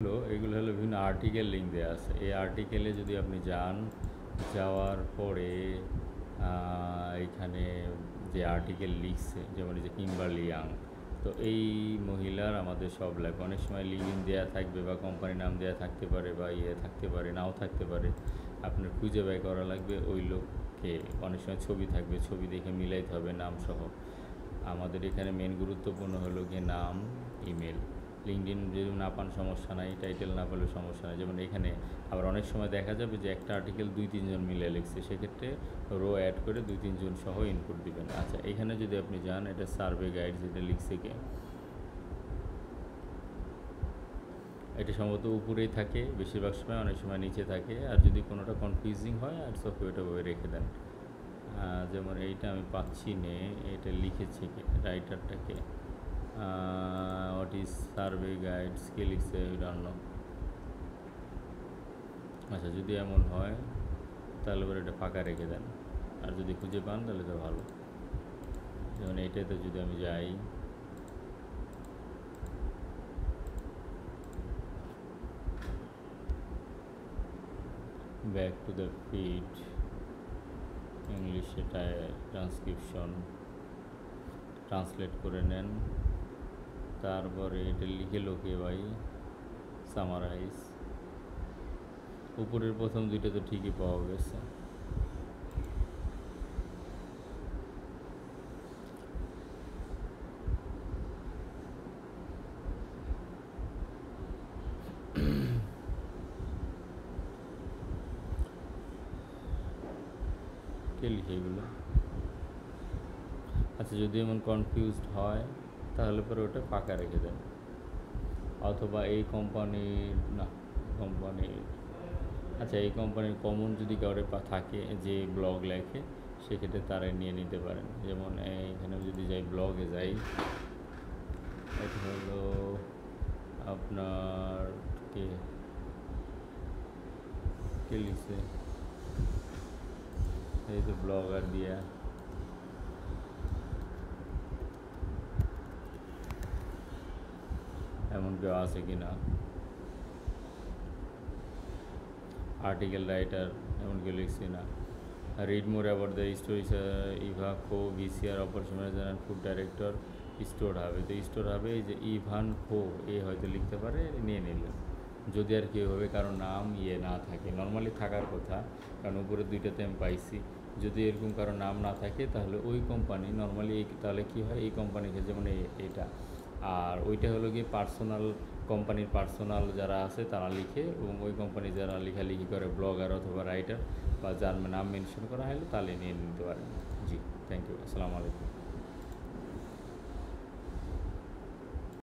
এগুলো হলো বিভিন্ন আর্টিকেল লিঙ্ক দেওয়া আছে। এই আর্টিকেলে যদি আপনি যান, যাওয়ার পরে এইখানে যে আর্টিকেল লিখছে, যেমন এই যে কিম্বারলি ইয়াং, তো এই মহিলার আমাদের সব লাগবে। অনেক সময় লিঙ্কডিন দেওয়া থাকবে বা কোম্পানির নাম দেওয়া থাকতে পারে বা থাকতে পারে, নাও থাকতে পারে। আপনার খুঁজে বের করা লাগবে ওই লোককে। অনেক সময় ছবি থাকবে, ছবি দেখে মিলাইতে হবে নাম সহ। আমাদের এখানে মেন গুরুত্বপূর্ণ হলো গিয়ে নাম, ইমেল। লিঙ্কডিন যদি না পান সমস্যা নাই, টাইটেল না পেলেও সমস্যা নাই। যেমন এখানে আবার অনেক সময় দেখা যাবে যে একটা আর্টিকেল 2-3 জন মিলে লিখছে, সেক্ষেত্রে রো অ্যাড করে 2-3 জন সহ ইনপুট দিবেন। আচ্ছা, এখানে যদি আপনি যান, এটা সার্ভে গাইড যেটা লিখছে কে, এটা সম্ভবত উপরেই থাকে বেশিরভাগ সময়, অনেক সময় নিচে থাকে। আর যদি কোনোটা কনফিউজিং হয় আর সব ওইটা বই রেখে দেন। যেমন এইটা আমি পাচ্ছি নে, এটা লিখেছে কে, রাইটারটাকে, হোয়াট ইজ সার্ভে গাইডস কে লিখছে জানো। আচ্ছা, যদি এমন হয় তাহলে এবার এটা ফাঁকা রেখে দেন। আর যদি খুঁজে পান তাহলে তো ভালো। যেমন এইটাতে যদি আমি যাই, back to the feed, English এটায় ট্রান্সক্রিপশন ট্রান্সলেট করে নেন। তারপরে এটা লিখে লোকে ভাই সামারাইজ। উপরের প্রথম দুইটা তো ঠিকই পাওয়া গেছে। কে লিখে এগুলো? আচ্ছা, যদি এমন কনফিউজড হয় তাহলে পরে ওটা ফাঁকা রেখে দেন। অথবা এই কোম্পানির না, কোম্পানির, আচ্ছা এই কোম্পানির কমন যদি কাউরে থাকে যে ব্লগ লেখে, সেক্ষেত্রে তারাই নিয়ে নিতে পারেন। যেমন এখানে যদি যাই, ব্লগে যাই, এটা হলো আপনার কে কে লিখছে, এই তো ব্লগার দিয়া, এমন কেউ আছে কি না? আর্টিকেল রাইটার এমন কেউ লিখছি না। Read more about the stories Eva kho, VCR operation manager and food director, store হবে। তো স্টোর হবে এই যে ইভান খো, এ হয়তো লিখতে পারে, নিয়ে নিলেন। যদি আর কি হবে কারো নাম না থাকে, নর্মালি থাকার কথা, কারণ উপরে দুইটাতে আমি পাইছি। যদি এরকম কারো নাম না থাকে তাহলে ওই কোম্পানি নর্মালি, তাহলে কি হয়, এই কোম্পানিকে, যেমন এইটা, আর ওইটা হলো গিয়ে পার্সোনাল, কোম্পানির পার্সোনাল যারা আছে তারা লিখে, এবং ওই কোম্পানি যারা লেখালেখি করে, ব্লগার অথবা রাইটার বা যার নাম মেনশন করা হলে তাহলে নিয়ে নিতে পারেন। জি, থ্যাংক ইউ, আসসালামু আলাইকুম।